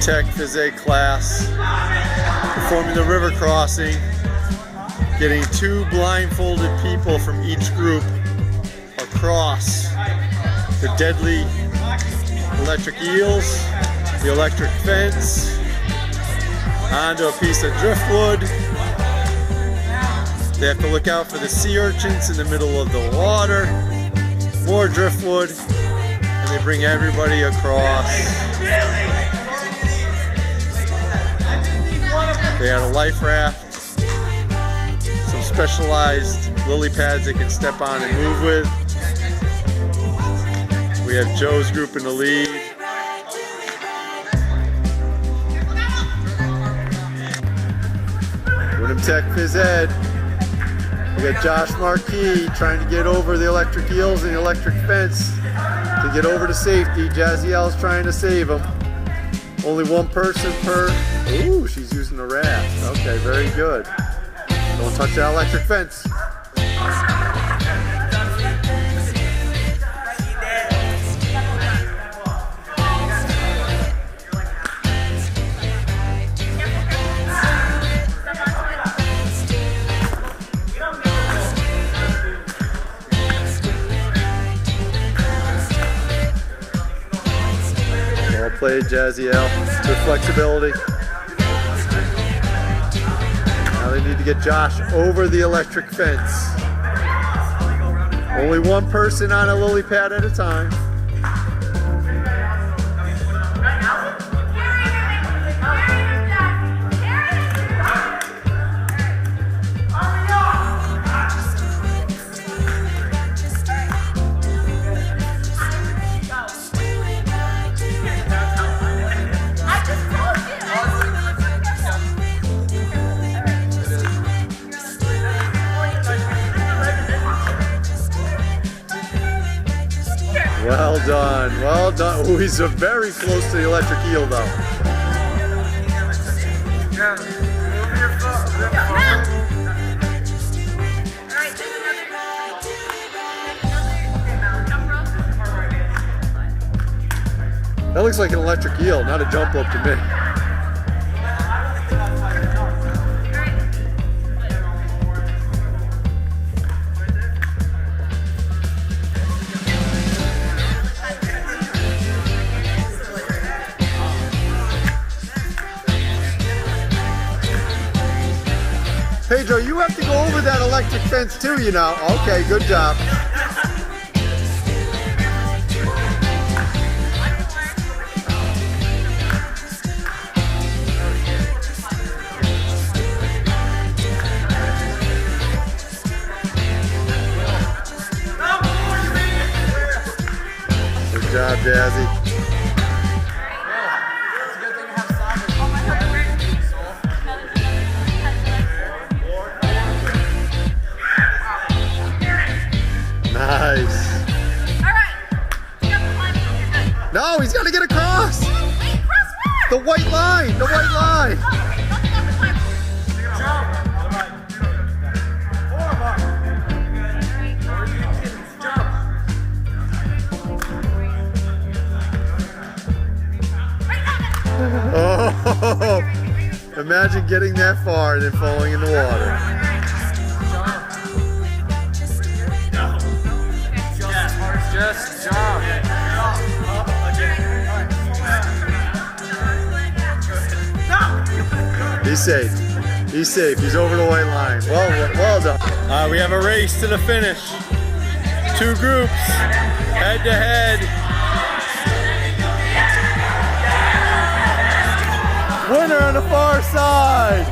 Tech Phys Ed class, performing the river crossing, getting 2 blindfolded people from each group across the deadly electric eels, the electric fence, onto a piece of driftwood. They have to look out for the sea urchins in the middle of the water, more driftwood, and they bring everybody across. They had a life raft, some specialized lily pads they can step on and move with. We have Joe's group in the lead. Windham Tech Phys Ed. We got Josh Marquis trying to get over the electric eels and the electric fence to get over to safety. Jazziel's trying to save him. Only one person per. Ooh, she's using the raft. Okay, very good. Don't touch that electric fence. Well played, Jazziel. Good flexibility. Now they need to get Josh over the electric fence. Only one person on a lily pad at a time. Well done, well done. Ooh, he's very close to the electric eel though. That looks like an electric eel, not a jump rope to me. Pedro, you have to go over that electric fence too, you know. Okay, good job. Good job, Jazzy. Nice. No, he's got to get across. Wait, cross where? The white line. The white line. Oh, imagine getting that far and then falling in the water. Just jump. He's safe. He's safe. He's over the white line. Well done. We have a race to the finish. 2 groups, head to head. Winner on the far side.